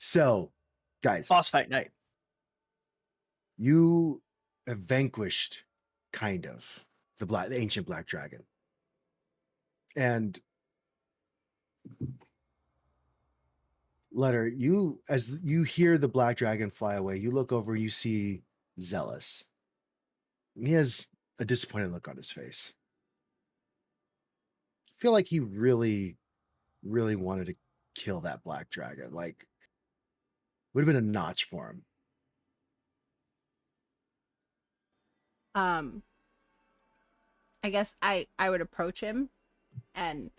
So, guys, Boss fight night. you have vanquished, kind of, the ancient black dragon. And Ludder, as you hear the black dragon fly away, you look over and you see Zealous. He has a disappointed look on his face. I feel like he really, really wanted to kill that black dragon. Like, would have been a notch for him. I guess I would approach him, and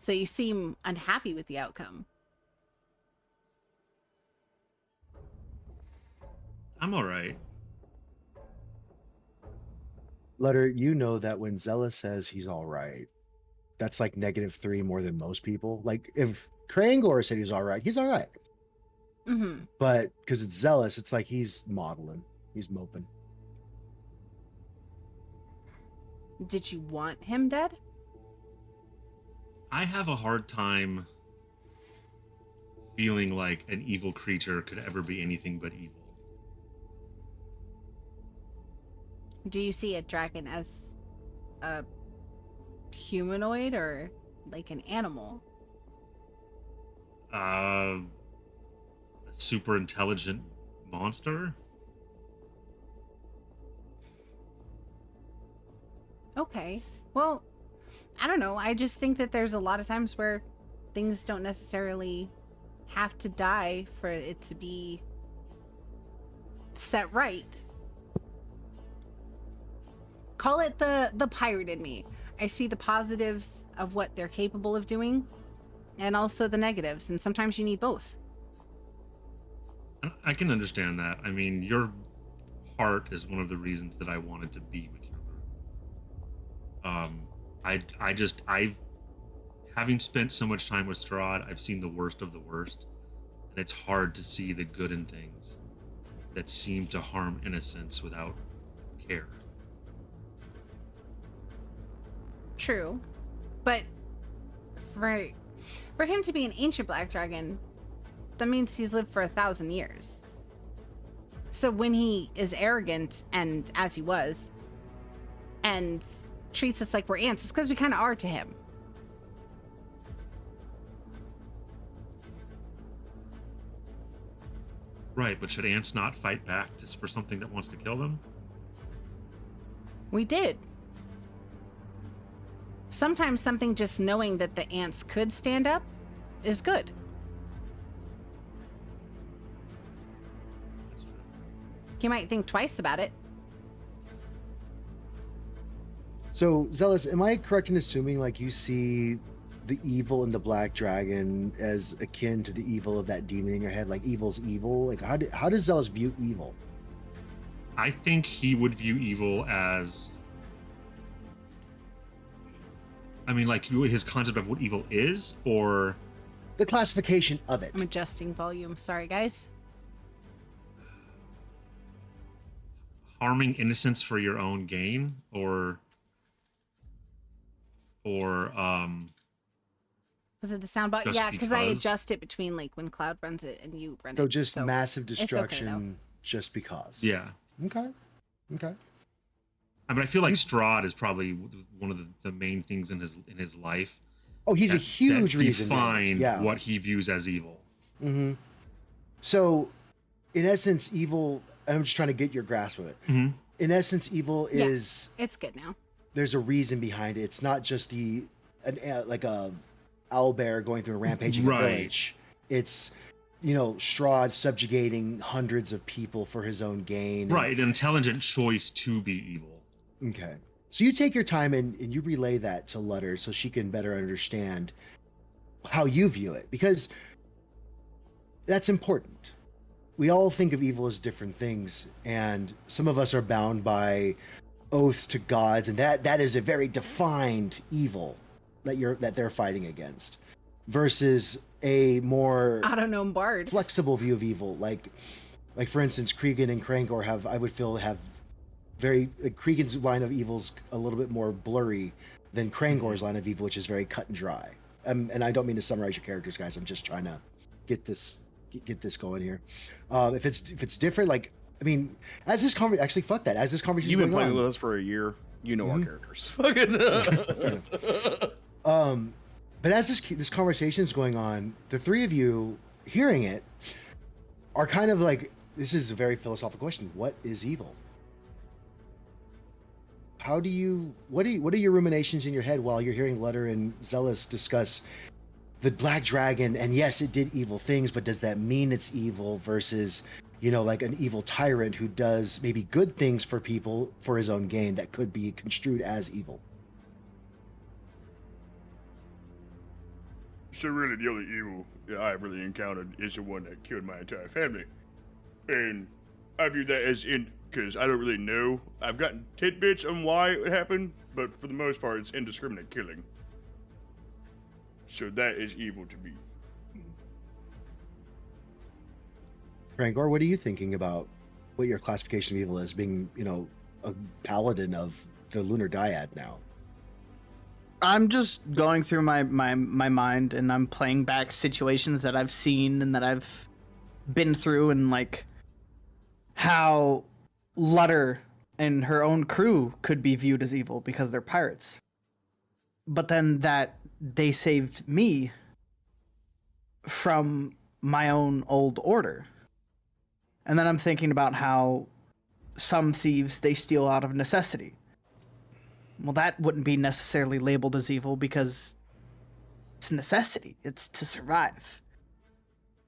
so you seem unhappy with the outcome. I'm all right. Ludder, you know that when Zealous says he's all right, that's like -3 more than most people. Like if Krangor said he's all right, he's all right. Mm-hmm. But because it's Zealous, it's like he's modeling, he's moping. Did you want him dead? I have a hard time feeling like an evil creature could ever be anything but evil. Do you see a dragon as a humanoid or like an animal? A super intelligent monster? Okay. Well, I don't know. I just think that there's a lot of times where things don't necessarily have to die for it to be set right. Call it the pirate in me. I see the positives of what they're capable of doing and also the negatives, and sometimes you need both. I can understand that. I mean, your heart is one of the reasons that I wanted to be with your group. I've having spent so much time with Strahd, I've seen the worst of the worst, and it's hard to see the good in things that seem to harm innocence without care. True, but for him to be an ancient black dragon, that means he's lived for 1,000 years. So when he is arrogant, and as he was, and treats us like we're ants, it's because we kind of are to him. Right, but should ants not fight back just for something that wants to kill them? We did. Sometimes something just knowing that the ants could stand up is good. That's true. You might think twice about it. So, Zealous, am I correct in assuming like you see the evil in the black dragon as akin to the evil of that demon in your head? Like evil's evil? Like how does Zealous view evil? I think he would view evil as, I mean, like his concept of what evil is, or The classification of it. I'm adjusting volume. Sorry, guys. harming innocence for your own gain, or Was it the sound button? Just Yeah, because I because? adjust it between like when Cloud runs it and you run So it. just massive okay, destruction just because. yeah. Okay. Okay. I mean, I feel like Strahd is probably one of the main things in his life. Oh, he's a that huge reason. define Yeah. what he views as evil. Mm-hmm. So, in essence, evil. I'm just trying to get your grasp of it. Mm-hmm. In essence, evil Yeah. is It's good now. there's a reason behind it. It's not just like a owlbear going through a rampage in a Right. village. It's Strahd subjugating hundreds of people for his own gain. Right, an intelligent choice to be evil. Okay. So you take your time and you relay that to Ludder so she can better understand how you view it, because that's important. We all think of evil as different things, and some of us are bound by oaths to gods, and that is a very defined evil that they're fighting against, versus a more I don't know, Bard. flexible view of evil. Like for instance, Kriegan and Krangor have very Kriegan's line of evil's a little bit more blurry than Krangor's line of evil, which is very cut and dry. And I don't mean to summarize your characters, guys. I'm just trying to get this going here. If it's different, like I mean, as this conversation actually fuck that. As this conversation You've been going playing on, with us for a year. You know our Mhm. characters. But as this conversation is going on, the three of you hearing it are kind of like, this is a very philosophical question. What is evil? What are your ruminations in your head while you're hearing Ludder and Zealous discuss the Black Dragon? And yes, it did evil things, but does that mean it's evil versus, like an evil tyrant who does maybe good things for people for his own gain that could be construed as evil? So really, the only evil that I've really encountered is the one that killed my entire family. And I view that as because I don't really know. I've gotten tidbits on why it happened, but for the most part, it's indiscriminate killing. So that is evil to me. Rangor, what are you thinking about what your classification of evil is, being, a paladin of the Lunar Dyad now? I'm just going through my mind, and I'm playing back situations that I've seen and that I've been through, and like how Ludder and her own crew could be viewed as evil because they're pirates. But then that they saved me from my own old order. And then I'm thinking about how some thieves, they steal out of necessity. Well, that wouldn't be necessarily labeled as evil because it's necessity. It's to survive.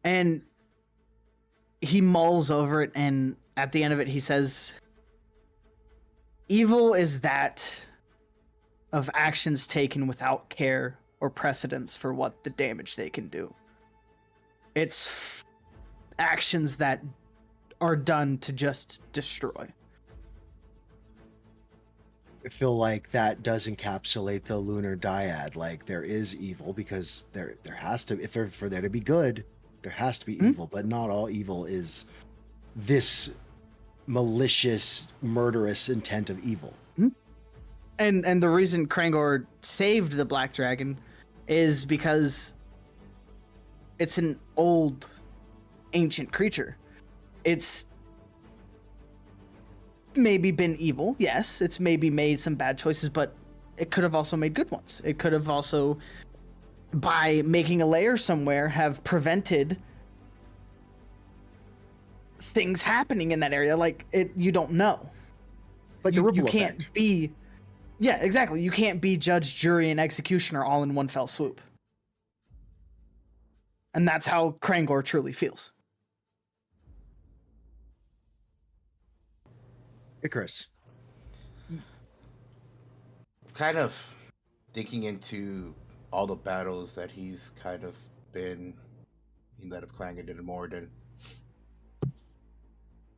And he mulls over it, and at the end of it, he says, evil is that of actions taken without care or precedence for what the damage they can do. It's actions that are done to just destroy. I feel like that does encapsulate the Lunar Dyad. Like, there is evil because there has to, for there to be good, there has to be evil, but not all evil is this malicious, murderous intent of evil. And the reason Krangor saved the Black Dragon is because it's an old, ancient creature. It's maybe been evil, yes. It's maybe made some bad choices, but it could have also made good ones. It could have also, by making a lair somewhere, have prevented things happening in that area. Like, you don't know. Like the ripple you effect. can't be... Yeah, exactly. You can't be judge, jury, and executioner all in one fell swoop. And that's how Krangor truly feels. Icarus. Kind of digging into all the battles that he's kind of been in, that of Kriegan and Morden.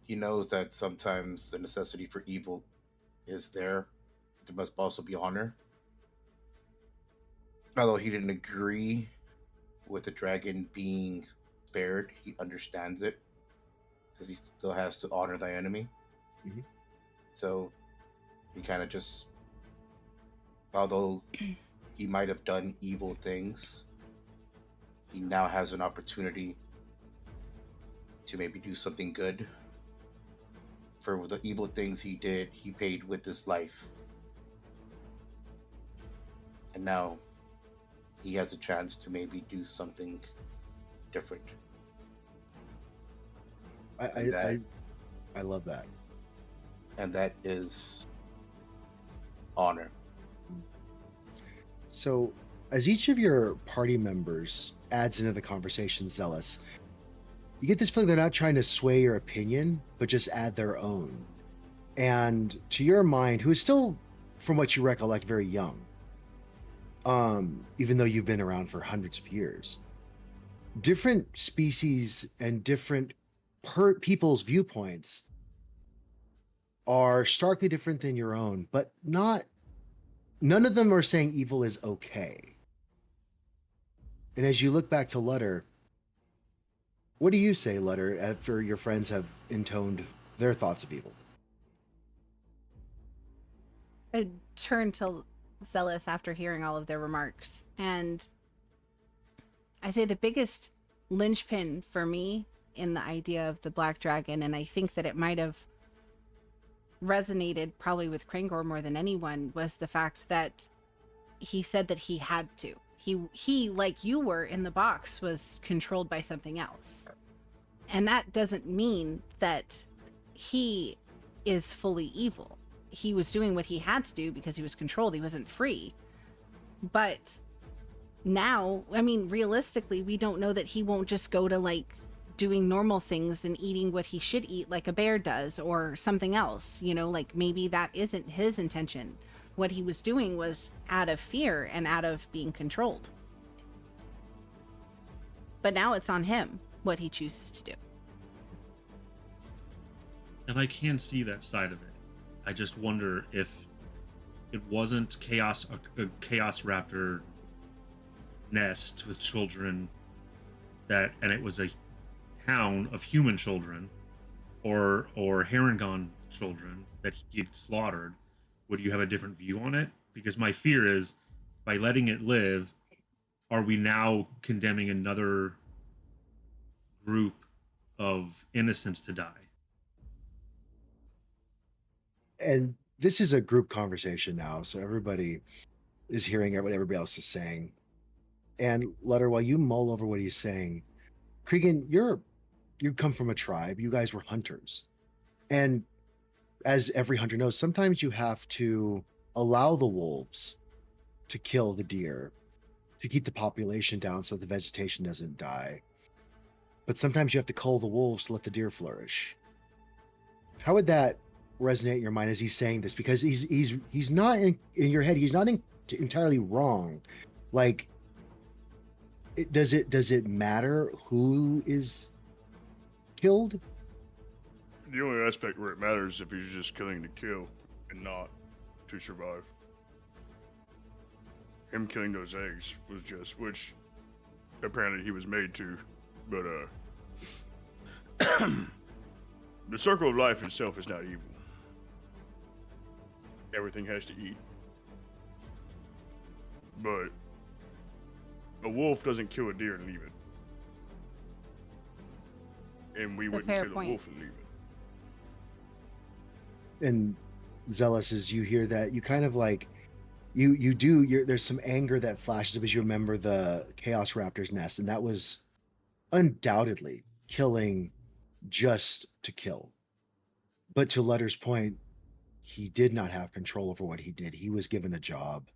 He knows that sometimes the necessity for evil is there. There must also be honor. Although he didn't agree with the dragon being spared, he understands it because he still has to honor thy enemy. Mhm. So he kind of just, although he might have done evil things, he now has an opportunity to maybe do something good. For the evil things he did, he paid with his life. And now he has a chance to maybe do something different. I love that. And that is honor. So, as each of your party members adds into the conversation, Zealous, you get this feeling they're not trying to sway your opinion, but just add their own. And to your mind, who is still, from what you recollect, very young, even though you've been around for hundreds of years, different species and different people's viewpoints are starkly different than your own, but none of them are saying evil is okay. And as you look back to Ludder, what do you say, Ludder, after your friends have intoned their thoughts of evil? I turn to Zealous after hearing all of their remarks, and I say the biggest linchpin for me in the idea of the black dragon, and I think that it might have resonated probably with Krangor more than anyone, was the fact that he said that he had to. He, like you were in the box, was controlled by something else. And that doesn't mean that he is fully evil. He was doing what he had to do because he was controlled. He wasn't free. But now, I mean, realistically, we don't know that he won't just go to like doing normal things and eating what he should eat like a bear does or something else. You know, like maybe that isn't his intention. What he was doing was out of fear and out of being controlled. But now it's on him what he chooses to do. And I can see that side of it. I just wonder if it wasn't a chaos raptor nest with children, and it was a town of human children, or Herengon children that he had slaughtered, would you have a different view on it? Because my fear is, by letting it live, are we now condemning another group of innocents to die? And this is a group conversation now, so everybody is hearing what everybody else is saying. And Ludder, while you mull over what he's saying, Kriegan, you come from a tribe. You guys were hunters. And as every hunter knows, sometimes you have to allow the wolves to kill the deer to keep the population down so the vegetation doesn't die. But sometimes you have to cull the wolves to let the deer flourish. How would that resonate in your mind as he's saying this? Because he's not in your head. He's not entirely wrong. Like, does it matter who is killed? The only aspect where it matters is if he's just killing to kill and not to survive. Him killing those eggs was just, which apparently he was made to, but the circle of life itself is not evil. Everything has to eat. But a wolf doesn't kill a deer and leave it. And we wouldn't kill a wolf and leave it. And Zealous, as you hear that, you kind of like there's some anger that flashes up as you remember the Chaos Raptor's nest, and that was undoubtedly killing just to kill. But to Ludder's point, he did not have control over what he did. He was given a job.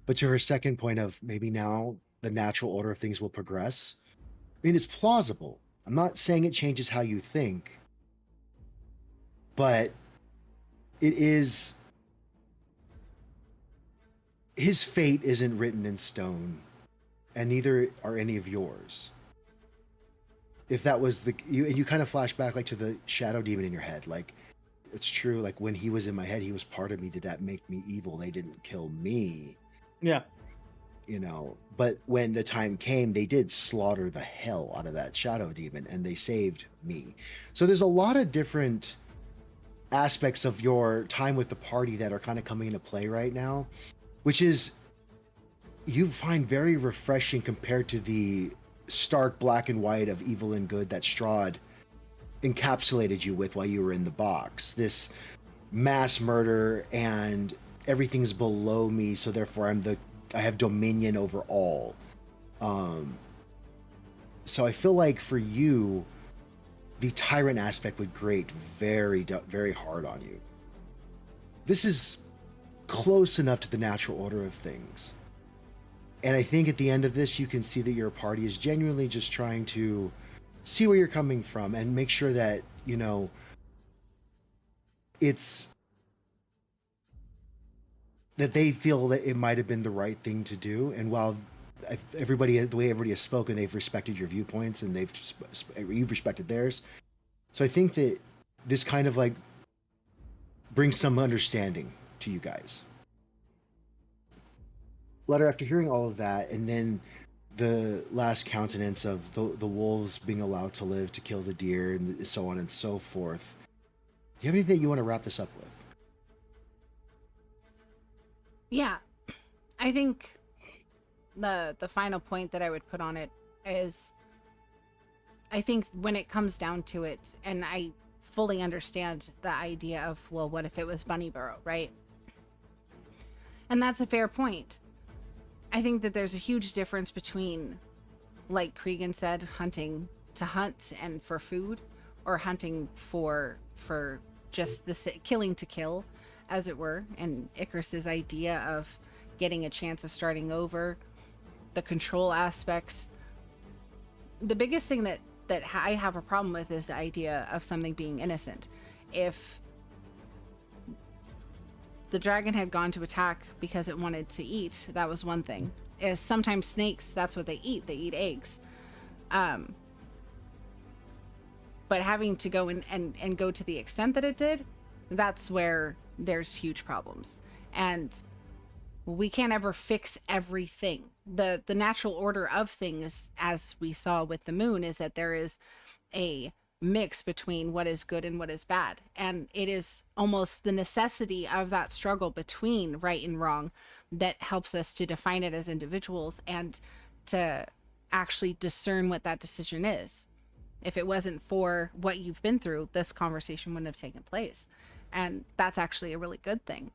But to her second point of maybe now the natural order of things will progress, I mean, it's plausible. I'm not saying it changes how you think, but it is. His fate isn't written in stone, and neither are any of yours. If that was you kind of flash back like to the shadow demon in your head. Like, it's true. Like when he was in my head, he was part of me. Did that make me evil? They didn't kill me. Yeah. You know, but when the time came, they did slaughter the hell out of that shadow demon, and they saved me. So there's a lot of different aspects of your time with the party that are kind of coming into play right now, which is you find very refreshing compared to the stark black and white of evil and good that Strahd encapsulated you with while you were in the box. This mass murder and everything's below me, so therefore I have dominion over all. So I feel like for you, the tyrant aspect would grate very, very hard on you. This is close enough to the natural order of things. And I think at the end of this, you can see that your party is genuinely just trying to see where you're coming from and make sure that, you know, it's that they feel that it might have been the right thing to do. And while the way everybody has spoken, they've respected your viewpoints and you've respected theirs. So I think that this kind of like brings some understanding to you guys. Ludder, after hearing all of that, and then the last countenance of the wolves being allowed to live to kill the deer and so on and so forth, do you have anything you want to wrap this up with? Yeah, I think the final point that I would put on it is I think when it comes down to it, and I fully understand the idea of, well, what if it was Bunnyburrow, right? And that's a fair point. I think that there's a huge difference between, like Kriegan said, hunting to hunt and for food, or hunting for just killing to kill, as it were, and Icarus's idea of getting a chance of starting over, the control aspects. The biggest thing that I have a problem with is the idea of something being innocent. If the dragon had gone to attack because it wanted to eat, that was one thing. Is sometimes snakes, that's what they eat eggs. But having to go and go to the extent that it did, that's where there's huge problems. And we can't ever fix everything. The natural order of things, as we saw with the moon, is that there is a mix between what is good and what is bad. And it is almost the necessity of that struggle between right and wrong that helps us to define it as individuals and to actually discern what that decision is. If it wasn't for what you've been through, this conversation wouldn't have taken place. And that's actually a really good thing.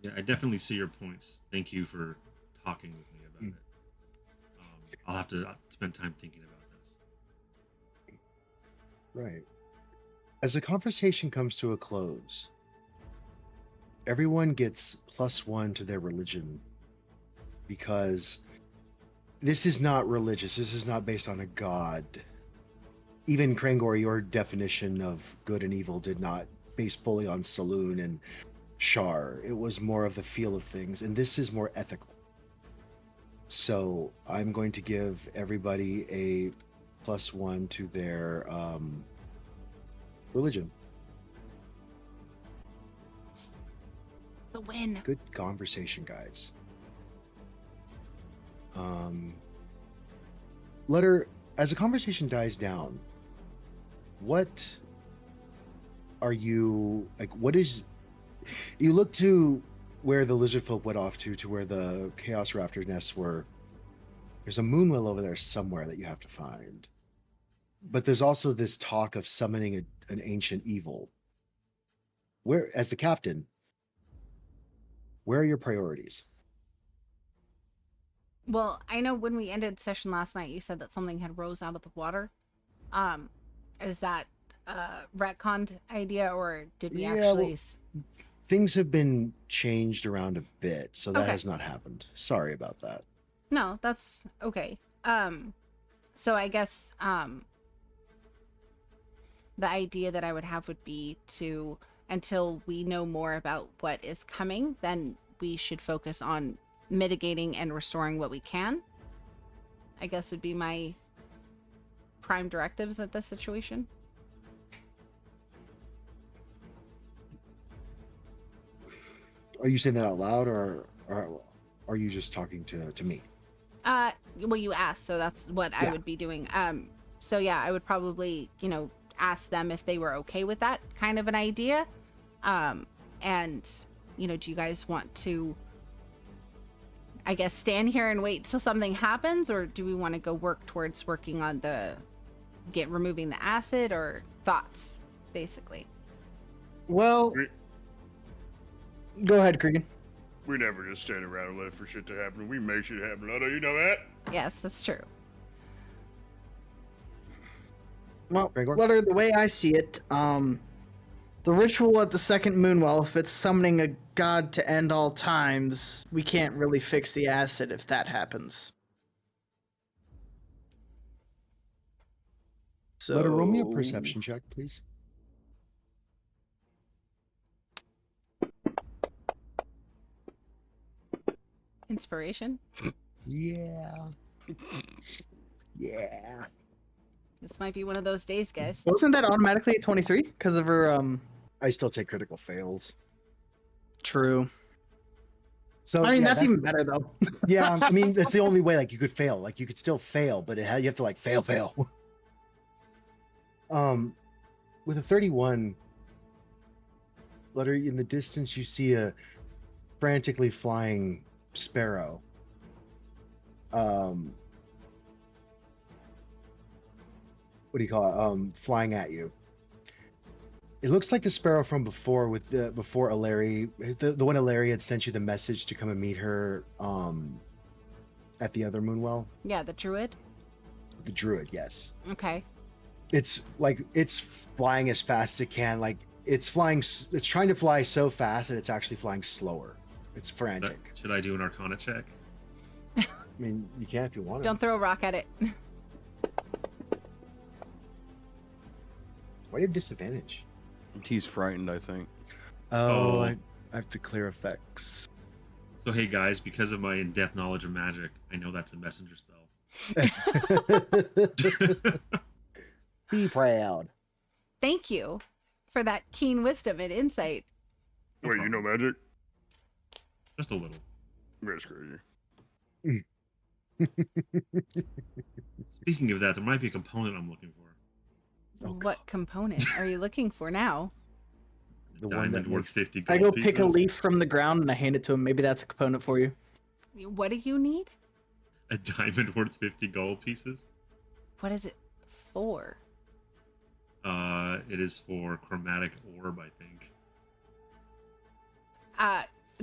Yeah, I definitely see your points. Thank you for talking with me about it. I'll have to spend time thinking about this. Right. As the conversation comes to a close, everyone gets +1 to their religion, because this is not religious. This is not based on a god. Even Krangor, your definition of good and evil did not base fully on Saloon and Shar. It was more of the feel of things, and this is more ethical. So I'm going to give everybody a +1 to their religion. The win. Good conversation, guys. Ludder, as the conversation dies down, what are you like? What is you look to where the lizardfolk went off to where the Chaos Raptor nests were. There's a moonwell over there somewhere that you have to find, but there's also this talk of summoning an ancient evil. Where, as the captain, where are your priorities? Well, I know when we ended session last night, you said that something had rose out of the water. Is that retconned idea, or did we actually? Things have been changed around a bit, so that Okay. has not happened. Sorry about that. No, that's okay. So I guess the idea that I would have would be to, until we know more about what is coming, then we should focus on mitigating and restoring what we can, I guess, would be my prime directives at this situation. Are you saying that out loud, or are you just talking to me? Well, you asked, so that's what I would be doing. So yeah, I would probably, ask them if they were okay with that kind of an idea. And, do you guys want to, I guess, stand here and wait till something happens, or do we want to go work towards working on removing the acid, or thoughts, basically? Well, go ahead, Kriegan. We never just stand around and wait for shit to happen. We make shit happen. Ludder, you know that? Yes, that's true. Well, Krangor? Ludder, the way I see it, the ritual at the second moonwell, if it's summoning a god to end all times, we can't really fix the acid if that happens. So, Ludder, roll me a perception check, please. Inspiration. Yeah. Yeah. This might be one of those days, guys. Wasn't that automatically a 23 because of her? I still take critical fails. True. So I mean, yeah, that's even better though. Yeah, I mean, that's the only way. Like, you could fail. Like, you could still fail, but you have to like fail. With a 31, Ludder, in the distance, you see a frantically flying sparrow. what do you call it? Flying at you. It looks like the sparrow from before, with before Alari, the one Alari had sent you the message to come and meet her at the other Moonwell. Yeah, the druid. The druid, yes. Okay. It's flying as fast as it can. Like it's trying to fly so fast that it's actually flying slower. It's frantic. Should I do an Arcana check? I mean, you can if you want to. Don't throw a rock at it. Why do you have disadvantage? He's frightened, I think. Oh, I have to clear effects. So hey guys, because of my in-depth knowledge of magic, I know that's a messenger spell. Be proud. Thank you for that keen wisdom and insight. Wait, you know magic? Just a little. That's crazy. Speaking of that, there might be a component I'm looking for. Oh, What component are you looking for now? The one Diamond that worth makes- 50 gold I go pick a pieces. leaf from the ground and I hand it to him. Maybe that's a component for you. What do you need? A diamond worth 50 gold pieces. What is it for? It is for chromatic orb, I think.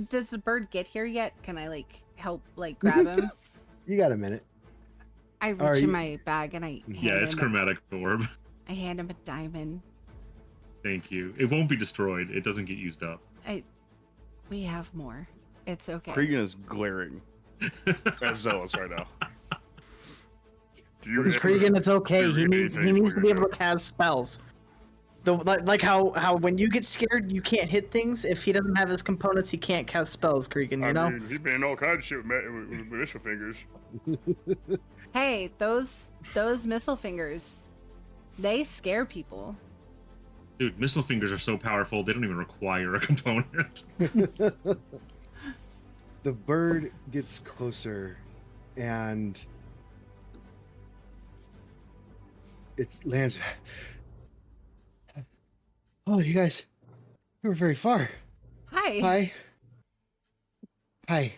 Does the bird get here yet? Can I help grab him? You got a minute. I reach Are in you- my bag and I Yeah, it's chromatic orb. I hand him a diamond. Thank you. It won't be destroyed. It doesn't get used up. We have more. It's okay. Kriegan is glaring at Zealous right now. Do you Because have- Kriegan, it's okay. do He needs anything for to be able to yourself? cast spells. Like how when you get scared you can't hit things. If he doesn't have his components, he can't cast spells. Kriegan, you know. I mean, he's been in all kinds of shit with missile fingers. Hey, those missile fingers, they scare people. Dude, missile fingers are so powerful, they don't even require a component. The bird gets closer and it lands. Oh, you guys, you were very far. Hi. Hi.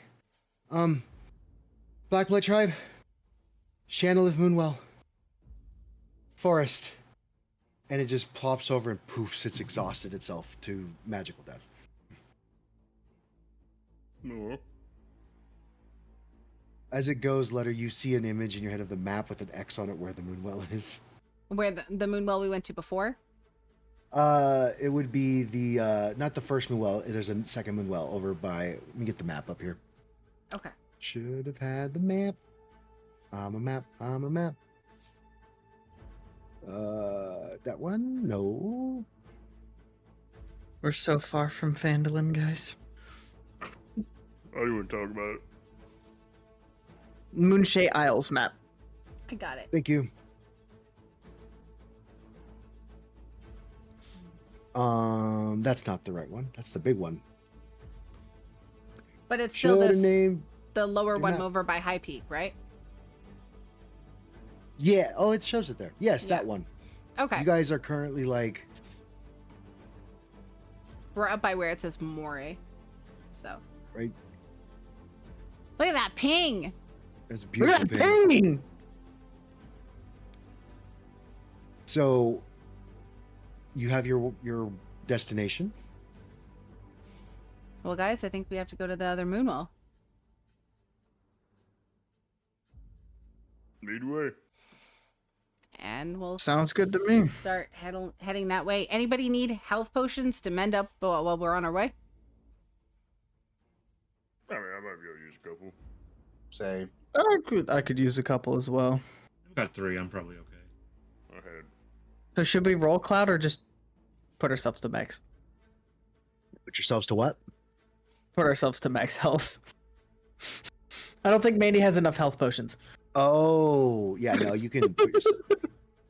Blackblood tribe, Chandleth Moonwell, forest. And it just plops over and poofs. It's exhausted itself to magical death. No. As it goes, Ludder, you see an image in your head of the map with an X on it where the Moonwell is. Where the moonwell we went to before? It would be the not the first Moonwell. There's a second Moonwell over by. Let me get the map up here. Okay. Should have had the map. I'm a map. That one? No. We're so far from Phandalin, guys. I don't even talk about it. Moonshae Isles map. I got it. Thank you. That's not the right one. That's the big one. But it's still Should have this named. the lower do one not- over by High Peak, right? Yeah. Oh, it shows it there. Yes, Yeah. that one. Okay. You guys are currently like. We're up by where it says Morey. So. Right. Look at that ping. That's Look at beautiful. that ping. painting! So. You have your destination. Well, guys, I think we have to go to the other moonwell. Midway. And we'll Sounds good to me. start heading that way. Anybody need health potions to mend up while we're on our way? I mean, I might be able to use a couple. Say, I could use a couple as well. I've got 3. I'm probably okay. I had. So should we roll Cloud or just put ourselves to max? Put yourselves to what? Put ourselves to max health. I don't think Mandy has enough health potions. Oh, yeah. No, you can. Put yourself,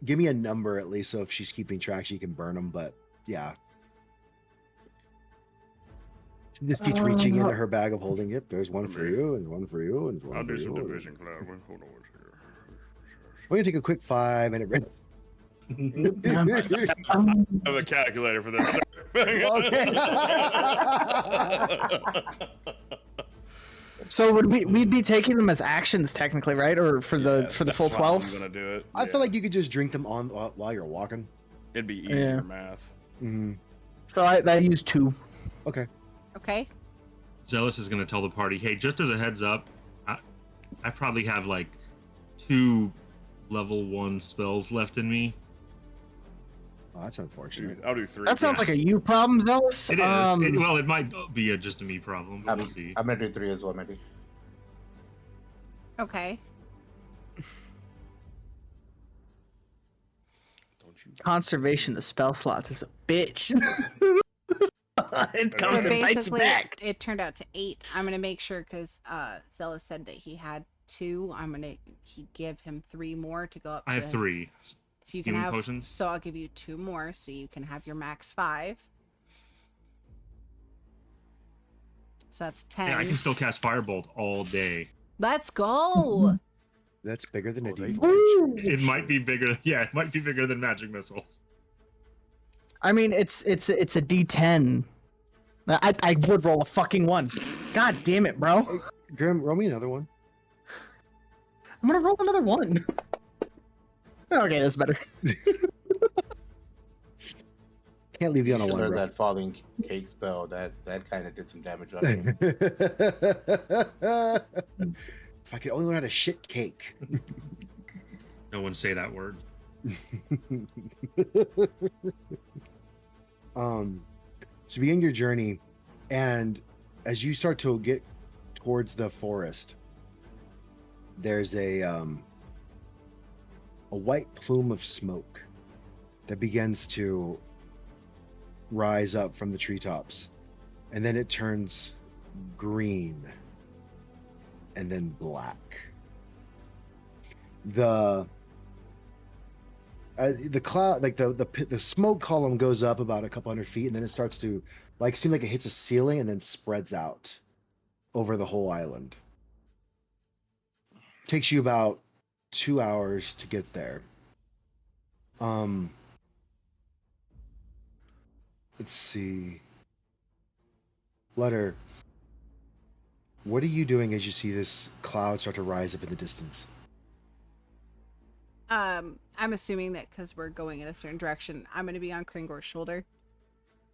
give me a number at least, so if she's keeping track, she can burn them. But yeah. She just keeps reaching into her bag of holding it. There's one for you, and one for you, and one I'll for do some you. division, Cloud. Hold on one second. We're gonna take a quick 5-minute break. I have a calculator for this. So we'd be taking them as actions technically, right? Or for the full That's how 12? I'm gonna do it. I Yeah. feel like you could just drink them on while you're walking. It'd be easier Yeah. math. Mm-hmm. So I use 2. Okay. Okay. Zealous is going to tell the party, hey, just as a heads up, I probably have like 2 level 1 spells left in me. Oh, that's unfortunate. I'll do 3. That sounds like a you problem, Zealous. It is. Well, it might be just a me problem, but we'll see. I'm gonna do 3 as well, maybe. Okay. Don't you? Conservation of spell slots is a bitch. It comes So and bites you basically, back. it turned out to 8. I'm gonna make sure because Zealous said that he had 2. He give him 3 more to go up. I to have his- 3. If you can healing have, potions. so I'll give you 2 more, so you can have your max 5. So that's 10. Yeah, I can still cast Firebolt all day. Let's go. That's bigger than a Oh, they- D4. It might be bigger. Yeah, it might be bigger than magic missiles. I mean, it's a D10. I would roll a fucking 1. God damn it, bro. Grim, roll me another one. I'm gonna roll another 1. Okay, that's better. Can't leave you on a should one, learn bro. that falling cake spell. That kind of did some damage on me. If I could only learn how to shit cake. No one say that word. So you begin your journey, and as you start to get towards the forest, there's a white plume of smoke that begins to rise up from the treetops, and then it turns green and then black. The cloud, like the smoke column goes up about a couple hundred feet, and then it starts to seem like it hits a ceiling and then spreads out over the whole island. Takes you about 2 hours to get there. Let's see. Ludder, what are you doing as you see this cloud start to rise up in the distance? I'm assuming that because we're going in a certain direction, I'm gonna be on Kringor's shoulder.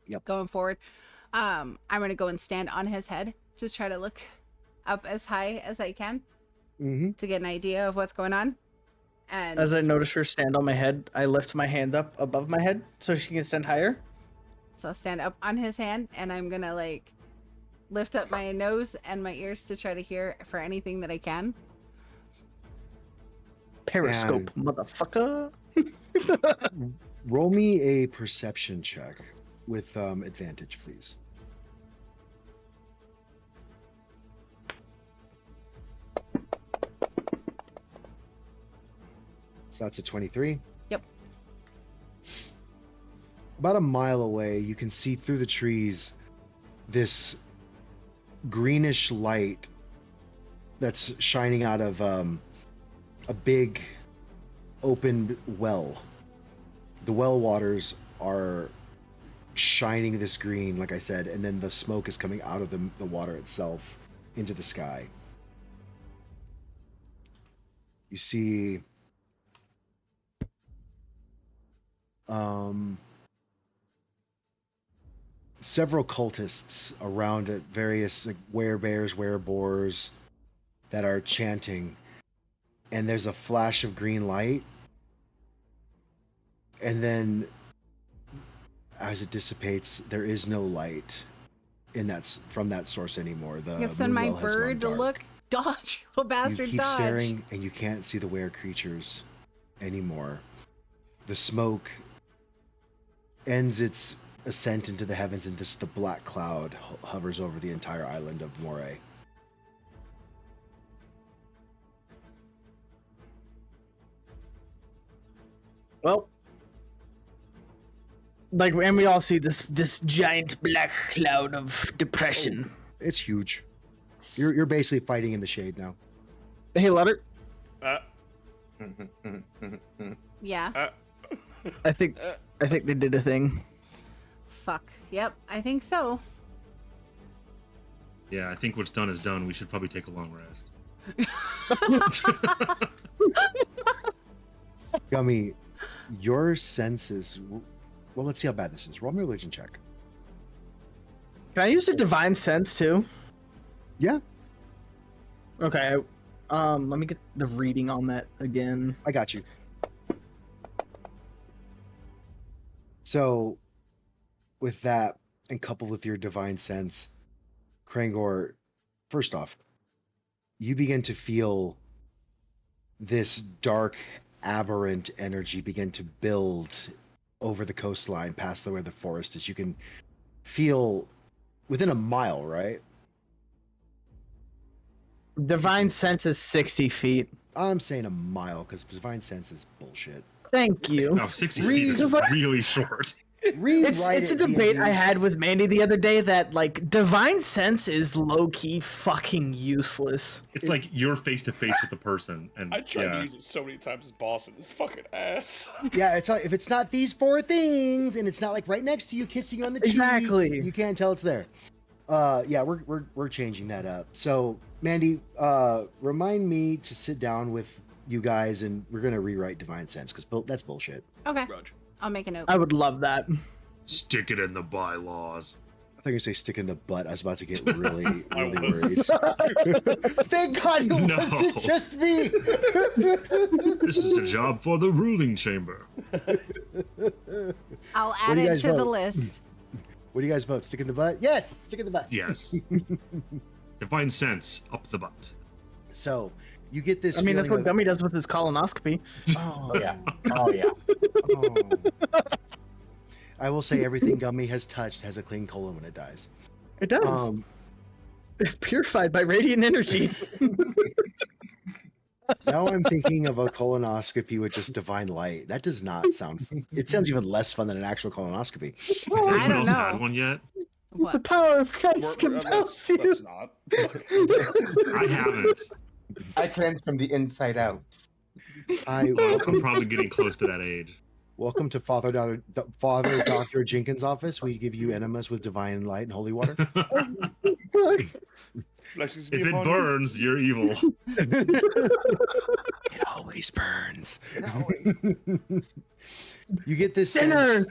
Yep. Going forward. I'm gonna go and stand on his head to try to look up as high as I can Mm-hmm. to get an idea of what's going on. And As I notice her stand on my head, I lift my hand up above my head so she can stand higher. so I'll stand up on his hand, and I'm gonna lift up my nose and my ears to try to hear for anything that I can. Periscope, motherfucker. Roll me a perception check with advantage, please. So that's a 23. Yep. About a mile away, you can see through the trees this greenish light that's shining out of a big opened well. The well waters are shining this green, like I said, and then the smoke is coming out of the water itself into the sky. You see several cultists around at various werebears, werebores that are chanting, and there's a flash of green light, and then as it dissipates, there is no light from that source anymore. The I send my moon well has gone bird to dark. look. Dodge, little bastard, You keep dodge. staring, and you can't see the were creatures anymore. The smoke ends its ascent into the heavens, and the black cloud hovers over the entire island of Morey. Well, and we all see this giant black cloud of depression. It's huge. You're basically fighting in the shade now. Hey, Ludder, Yeah. I think they did a thing. Fuck. Yep. I think so. Yeah, I think what's done is done. We should probably take a long rest. Gummy, your senses. Well, let's see how bad this is. Roll me a religion check. Can I use a divine sense too? Yeah, Okay. Let me get the reading on that again. I got you. So, with that, and coupled with your divine sense, Krangor, first off, you begin to feel this dark, aberrant energy begin to build over the coastline past where the forest is. You can feel within a mile, right? Divine sense is 60 feet. I'm saying a mile because divine sense is bullshit. Thank you. Now, 60 feet is Just like- really short. Rewrite It's a it, debate D&D. I had with Mandy the other day that like divine sense is low key fucking useless. It's like you're face to face with the person, and I tried to yeah, use it so many times as boss and this fucking ass. Yeah, it's like if it's not these four things, and it's not like right next to you, kissing you on the cheek, Exactly. you can't tell it's there. Yeah, we're changing that up. So, Mandy, remind me to sit down with you guys, and we're gonna rewrite divine sense because that's bullshit. Okay, Roger. I'll make a note. I would love that. stick it in the bylaws. I thought you were gonna say stick in the butt. I was about to get really, I really was. worried. Thank God it No. wasn't just me. This is a job for the ruling chamber. I'll What add do you it guys to the vote? list. What do you guys vote? Stick in the butt? Yes, stick in the butt. Yes. Divine sense up the butt. So you get this. I mean, that's feeling what Gummy does with his colonoscopy. Oh, Oh yeah. Oh yeah. oh. I will say everything Gummy has touched has a clean colon when it dies. It does. Purified by radiant energy. Now I'm thinking of a colonoscopy with just divine light. That does not sound fun. It sounds even less fun than an actual colonoscopy. Has I anyone don't else know. had one yet? The What? power of Christ compels you. Let's not. I haven't. I cleanse from the inside out. I I'm probably getting close to that age. welcome to Father Dr. Jenkins' office. We give you enemas with divine light and holy water. Blessings be If it upon you. burns, you're evil. It always burns. You get this Dinner. sense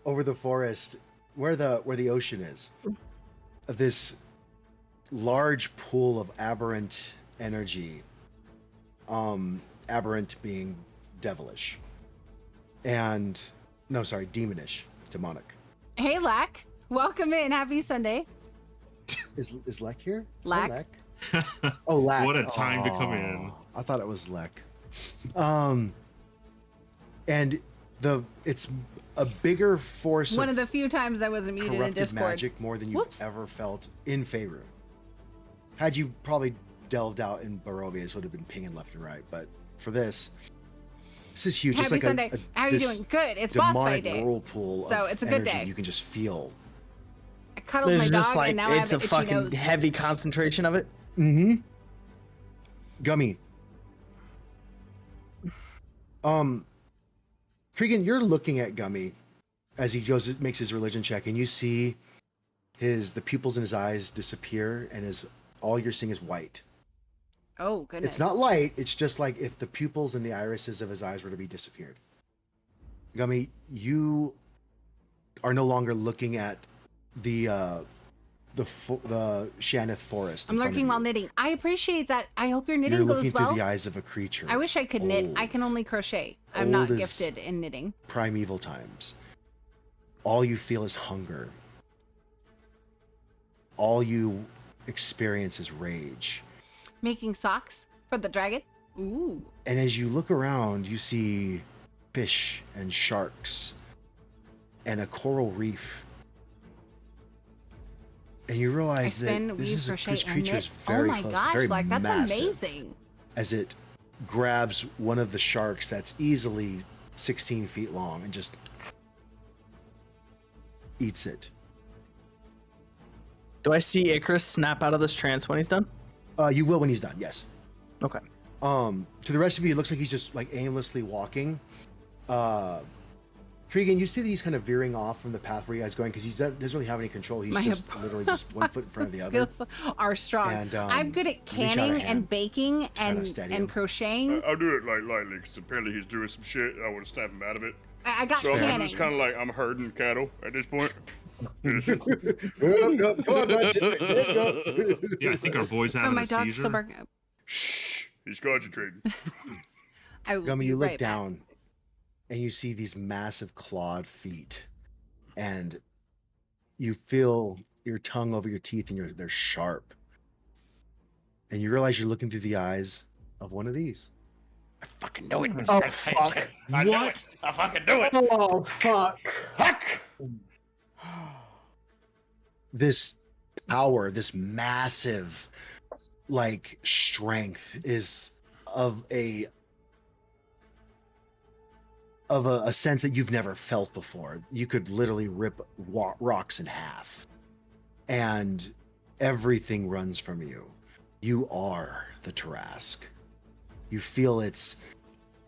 over the forest where the ocean is of this large pool of aberrant energy. Aberrant being devilish, and no, sorry, demonish, demonic. Hey, Lack. Welcome in. Happy Sunday. Is Lek here? Lack. Hi, Lek. Oh, Lack. What a time to come in. Oh, I thought it was Lek. And it's a bigger force One of the few times I wasn't muted in corrupted Discord. magic more than you've Whoops. ever felt in Faerun. Had you probably delved out in Barovia, this would have been pinging left and right. But for this is huge. Happy it's like Sunday. How you this doing? Good. It's boss fight demonic day. whirlpool So of it's a good energy day. You can just feel. I cuddled There's my just dog, like and now I it's have a an itchy fucking nose. heavy concentration of it. Mm-hmm. Gummy. Kriegan, you're looking at Gummy as he makes his religion check, and you see the pupils in his eyes disappear, and all you're seeing is white. Oh, goodness. It's not light, it's just like if the pupils and the irises of his eyes were to be disappeared. Gummy, you are no longer looking at the Shaneth forest. I'm in front lurking of while you. knitting. I appreciate that. I hope your knitting You're goes looking well. through the eyes of a creature. I wish I could knit. I Old. can only crochet. I'm not Old as- gifted in knitting. Primeval times. All you feel is hunger. All you experience is rage. Making socks for the dragon? Ooh. And as you look around, you see fish and sharks and a coral reef. And you I realize spin, that weave, crochet, this and creature knit. is very oh my close. gosh, It's very like that's massive. amazing. As it grabs one of the sharks that's easily 16 feet long and just eats it. Do I see Icarus snap out of this trance when he's done? You will when he's done, yes. Okay. To the rest of you, it looks like he's just like aimlessly walking. Kriegan, you see these kind of veering off from the path where you guys going because he doesn't really have any control. He's just literally just one foot in front of the other. Skills are strong. And, I'm good at reach out a canning hand and baking kinda steady him. and crochoting. I'll do it like lightly because apparently he's doing some shit. And I want to snap him out of it. I got So I'm canning. just kind of like I'm herding cattle at this point. Come on, bud. Yeah, I think our boy's Oh, having my a dog's seizure. still barking. Shh, he's concentrating. I will Gummy, be you look right back. down and you see these massive clawed feet, and you feel your tongue over your teeth, and they're sharp. And you realize you're looking through the eyes of one of these. I fucking know it. Oh, fuck. I know What? it. I fucking do it. Oh, fuck. Fuck. This power, this massive, like, strength is of a sense that you've never felt before. You could literally rip rocks in half, and everything runs from you. You are the Tarask. You feel its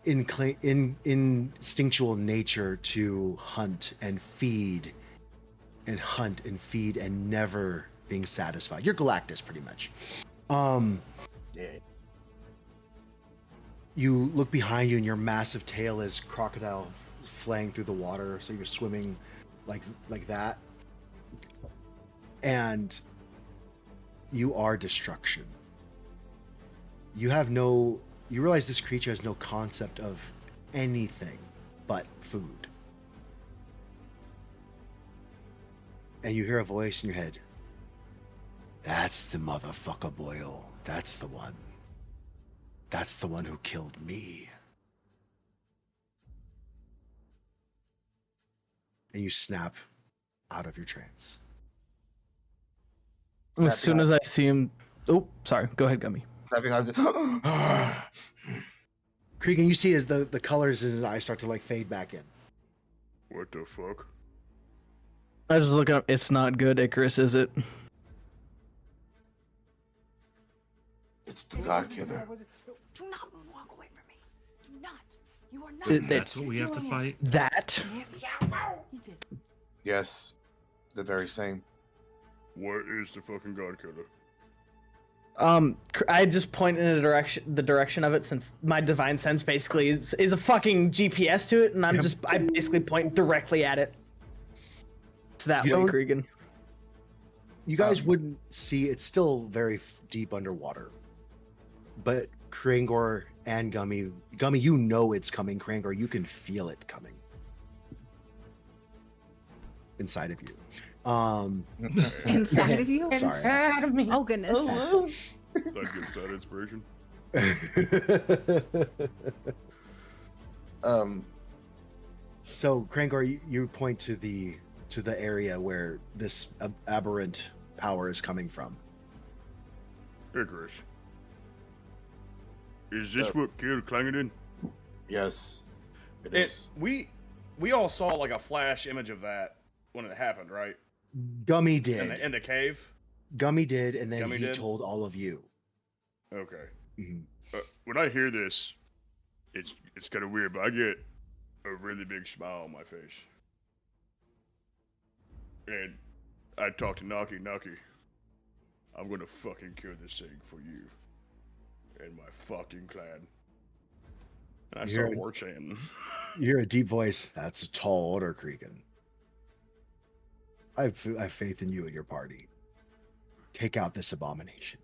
instinctual nature to hunt and feed and hunt and feed and never being satisfied. You're Galactus, pretty much. Yeah. You look behind you, and your massive tail is crocodile flaying through the water, so you're swimming like that. And you are destruction. You realize this creature has no concept of anything but food. And you hear a voice in your head. That's the motherfucker, Boyle. That's the one. That's the one who killed me. And you snap out of your trance. As soon as I see him. Oh, sorry. Go ahead, Gummy. Kriegan, you see as the colors in his eyes start to like fade back in. What the fuck? I just look up. It's not good, Icarus, is it? It's the God Killer. Do not walk away from me. Do not. You are not. It- That's it's what we have to fight. that. You did. Yes, the very same. What is the fucking God Killer? I just point in the direction of it, since my divine sense basically is a fucking GPS to it, and I basically point directly at it. It's that You way, don't- Kriegan. You guys wouldn't see, it's still very deep underwater. But Krangor and Gummy, you know it's coming. Krangor, you can feel it coming inside of you. Inside of you? Sorry. Inside of me. Oh goodness. That gives that inspiration. So Krangor, you point to the area where this aberrant power is coming from. Icarus. Is this what killed Kriegan? Yes, it It, is. we all saw like a flash image of that when it happened, right? Gummy In did. the cave. Gummy did, and then Gummy he did? told all of you. Okay. Mhm. When I hear this, it's kind of weird, but I get a really big smile on my face. And I talk to Naki. I'm gonna fucking kill this thing for you and my fucking clan. And I You start hear it? war chanting. You hear a deep voice. That's a tall order, Kriegan. I have faith in you and your party. Take out this abomination.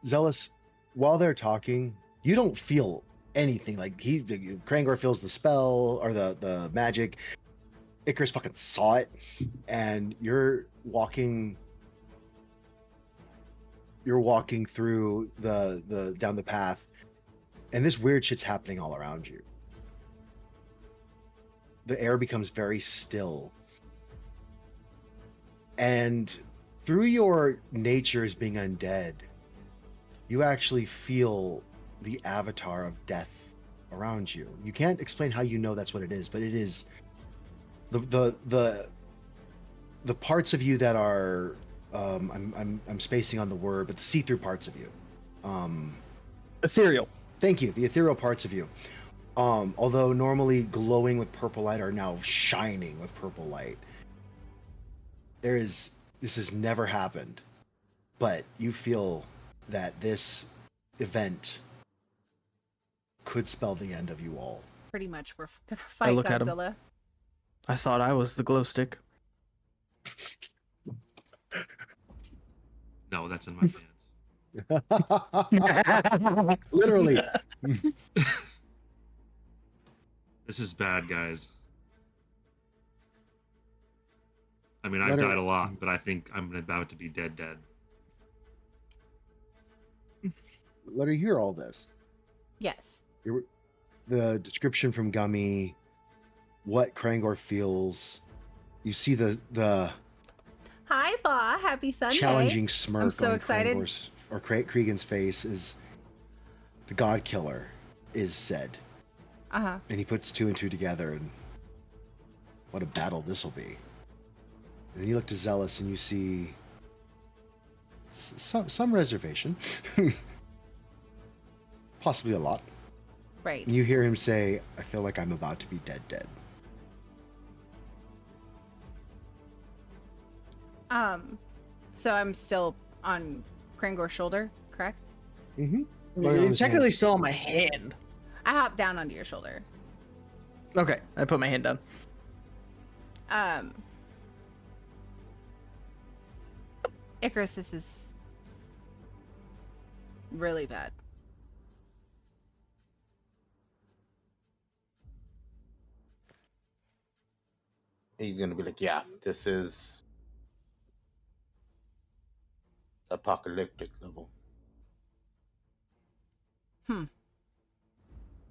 Zealous, while they're talking, you don't feel anything. Like Krangor feels the spell or the magic. Icarus fucking saw it, and you're walking through the down the path, and this weird shit's happening all around you. The air becomes very still, and through your nature as being undead, you actually feel the avatar of death around you. You can't explain how you know that's what it is, but it is the parts of you that are I'm spacing on the word, but the see-through parts of you. Ethereal. Thank you. The ethereal parts of you, although normally glowing with purple light, are now shining with purple light. This has never happened, but you feel that this event could spell the end of you all. Pretty much, we're gonna I fight look at him. Godzilla. I thought I was the glow stick. No, that's in my pants. Literally. This is bad, guys. I mean, I've Ludder- died a lot, but I think I'm about to be dead. Let her hear all this. Yes. The description from Gummy, what Krangor feels. You see the Hi, Ba. Happy Sunday. challenging smirk I'm so on excited. Krangor's or Kriegan's face as the God Killer is said. Uh-huh. And he puts two and two together, and what a battle this will be. And then you look to Zealous and you see some reservation. Possibly a lot. Right. And you hear him say, I feel like I'm about to be dead. So I'm still on Krangor's shoulder, correct? Mm-hmm. You're technically still on my hand. I hop down onto your shoulder. Okay, I put my hand down. Icarus, this is really bad. He's gonna be like, yeah, this is apocalyptic level.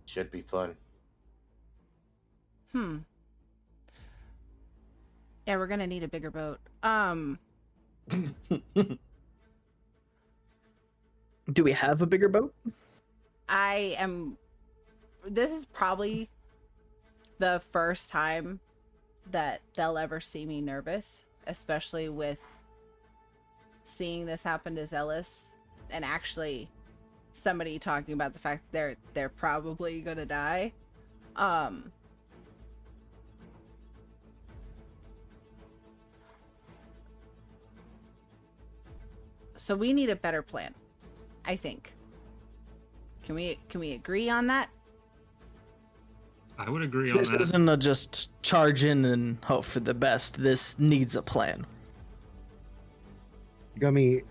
Should be fun. Yeah, we're gonna need a bigger boat. Do we have a bigger boat? This is probably the first time that they'll ever see me nervous, especially with seeing this happen to Zealous and actually somebody talking about the fact that they're probably gonna die. So we need a better plan, I think. Can we agree on that? I would agree on This that. isn't a just charge in and hope for the best. This needs a plan. Gummy,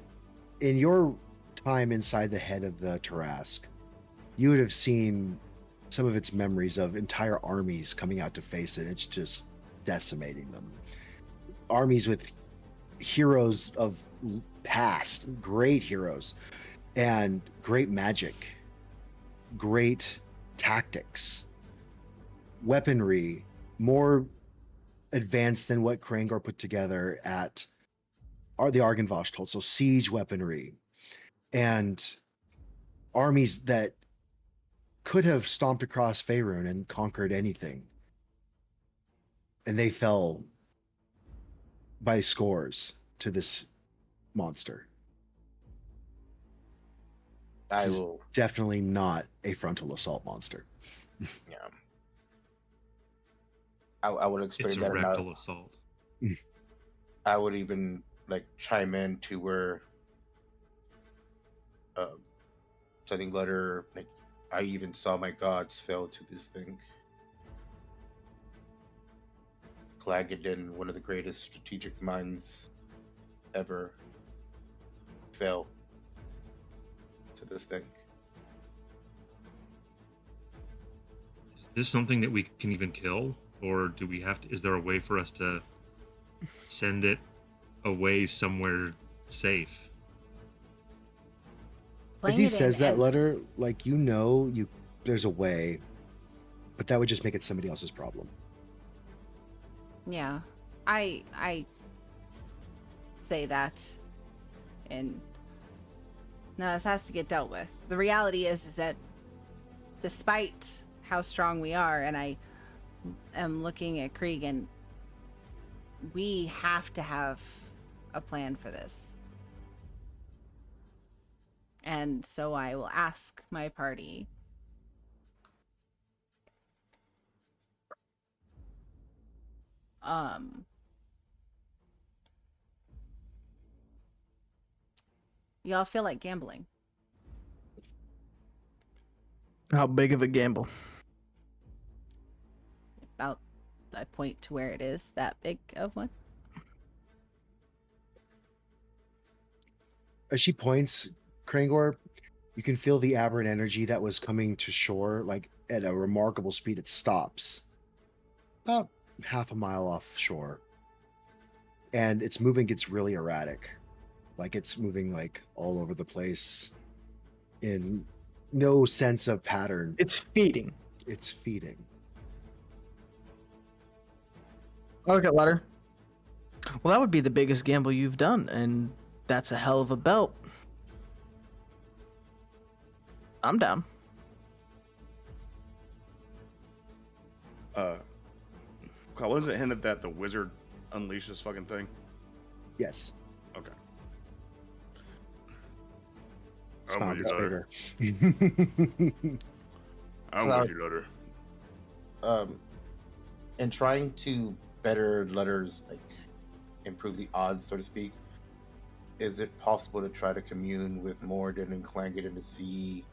in your time inside the head of the Tarask, you would have seen some of its memories of entire armies coming out to face it. It's just decimating them. Armies with heroes of past, great heroes, and great magic, great tactics, weaponry, more advanced than what Krangor put together at the Argynvosh told. So siege weaponry and armies that could have stomped across Faerun and conquered anything. And they fell by scores to this monster. I This is will. definitely not a frontal assault monster. Yeah. I would explain It's a that. rectal assault. I would even like chime in to where so I think Ludder, like, I even saw my gods fail to this thing. Kriegan, one of the greatest strategic minds ever, fell to this thing. Is this something that we can even kill? Or do we have to, is there a way for us to send it away somewhere safe? As he says that letter, like, there's a way, but that would just make it somebody else's problem. Yeah, I say that, and no, this has to get dealt with. The reality is that despite how strong we are, and I am looking at Kriegan, we have to have a plan for this. And so I will ask my party Y'all feel like gambling. How big of a gamble? About, I point to where it is, that big of one. As she points, Krangor, you can feel the aberrant energy that was coming to shore, like at a remarkable speed. It stops about half a mile offshore, and its movement gets really erratic, like it's moving like all over the place in no sense of pattern. It's feeding. It's feeding. Okay, Ludder. Well, that would be the biggest gamble you've done, and that's a hell of a belt. I'm down. Kyle, wasn't it hinted that the wizard unleashed this fucking thing? Yes. Okay. I'm Stop, with it's you, Ludder. bigger. I'm Cloud. with you, Ludder. In trying to better Ludder's, like, improve the odds, so to speak, is it possible to try to commune with Morden and Clangeddon to see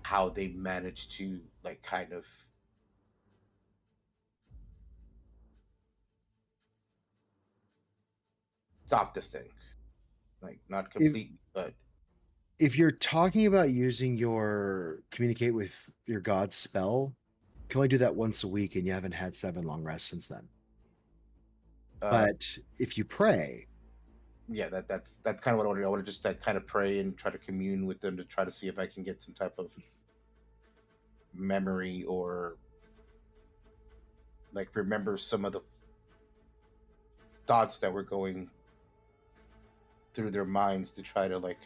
how they managed to, like, kind of stop this thing? Like, not completely, but If you're talking about using your communicate with your god spell, you can only do that once a week, and you haven't had 7 long rests since then. But if you pray, yeah, that's kind of what I want to do. I want to just like, kind of pray and try to commune with them to try to see if I can get some type of memory or like remember some of the thoughts that were going through their minds to try to like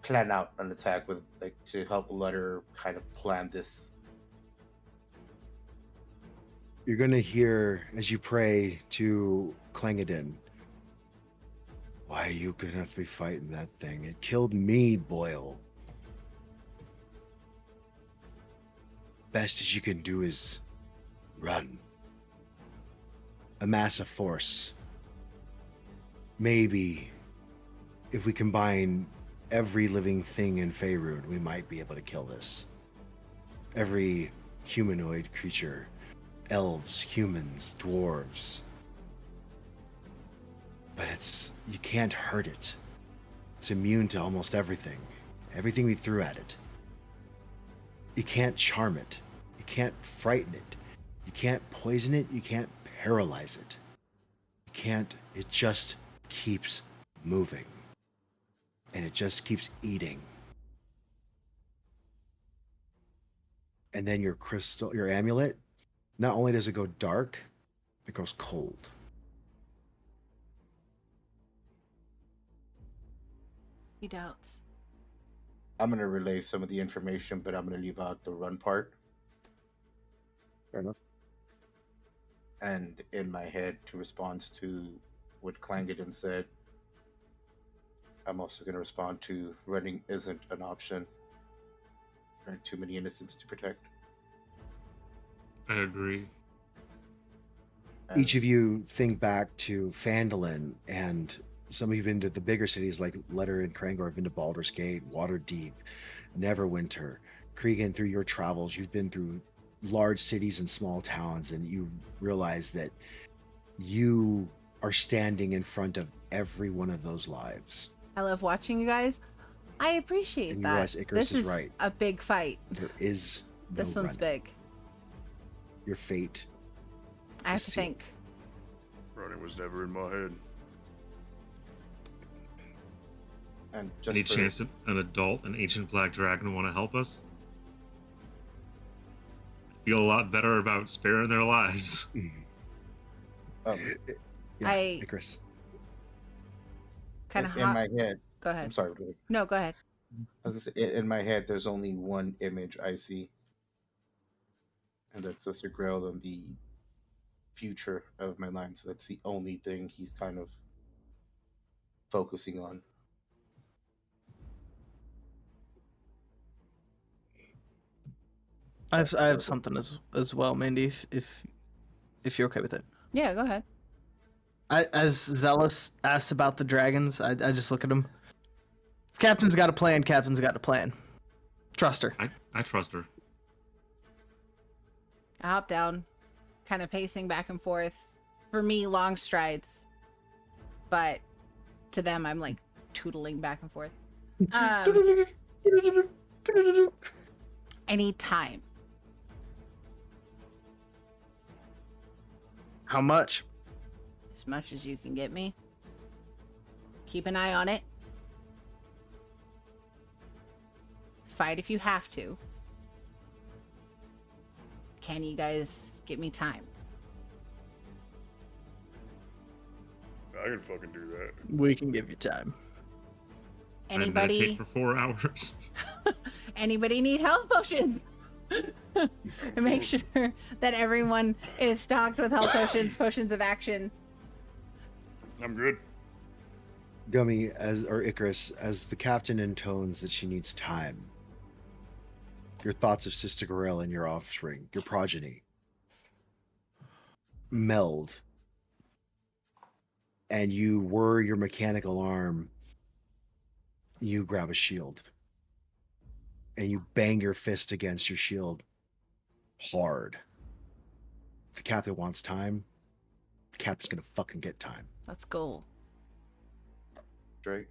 plan out an attack with like to help Ludder kind of plan this. you're going to hear as you pray to Clangeddon, why are you going to be fighting that thing? It killed me, Boyle. Best as you can do is run. Amass a force. Maybe if we combine every living thing in Faerun, we might be able to kill this. Every humanoid creature, elves, humans, dwarves. But you can't hurt it. It's immune to almost everything. Everything we threw at it. You can't charm it. You can't frighten it. You can't poison it. You can't paralyze it. You can't, it just keeps moving. And it just keeps eating. And then your crystal, your amulet, not only does it go dark, it goes cold. He doubts. I'm gonna relay some of the information, but I'm gonna leave out the run part. Fair enough. And in my head, to respond to what Clangeddon said, I'm also gonna respond to running isn't an option. There are too many innocents to protect. I agree. And Each of you think back to Phandalin, and some of you have been to the bigger cities like Ludder and Krangor have been to Baldur's Gate, Waterdeep, Neverwinter. Kriegan, through your travels, you've been through large cities and small towns, and you realize that you are standing in front of every one of those lives. I love watching you guys. I appreciate And you that. realize Icarus This is right. a big fight. There is no This one's running. big. Your fate. I have is to sealed. think. Running was never in my head. and just Any for, chance that an adult, an ancient black dragon, want to help us? I feel a lot better about sparing their lives. um, Yeah, I- Icarus. Kind of in hot. my head, Go I'm ahead. sorry. No, go ahead. As I say, in my head, there's only one image I see, and that's Sister Grail and the future of my line. So that's the only thing he's kind of focusing on. I have something as well, Mindy, if you're okay with it. Yeah, go ahead. As Zealous asks about the dragons, I just look at him. If Captain's got a plan, Captain's got a plan. Trust her. I trust her. I hop down, kind of pacing back and forth. For me, long strides. But to them, I'm like tootling back and forth. I need time. How much? As much as you can get me. Keep an eye on it. Fight if you have to. Can you guys get me time? I can fucking do that. We can give you time. I meditate Anybody? for 4 hours. Anybody need health potions? And make sure that everyone is stocked with health potions, potions of action. I'm good. Gummy or Icarus, as the captain intones that she needs time, your thoughts of Sister Gorilla and your offspring, your progeny, meld, and you whir your mechanical arm. You grab a shield, and you bang your fist against your shield hard. If the captain wants time, the captain's gonna fucking get time. Let's go. Drake.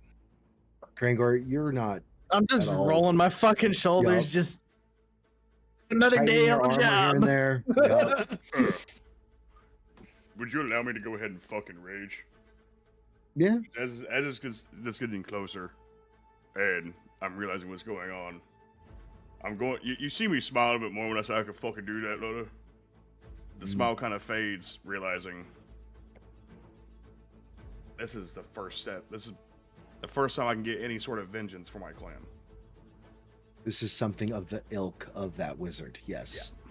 Krangor, you're not I'm just at all. rolling my fucking shoulders, Yup. just another tightening day your on the armor here and job. there. Yup. Would you allow me to go ahead and fucking rage? Yeah. As this getting closer, and I'm realizing what's going on. I'm going. You see me smile a bit more when I say I could fucking do that, Ludder. The smile kind of fades, realizing this is the first step. This is the first time I can get any sort of vengeance for my clan. This is something of the ilk of that wizard. Yes. Yeah.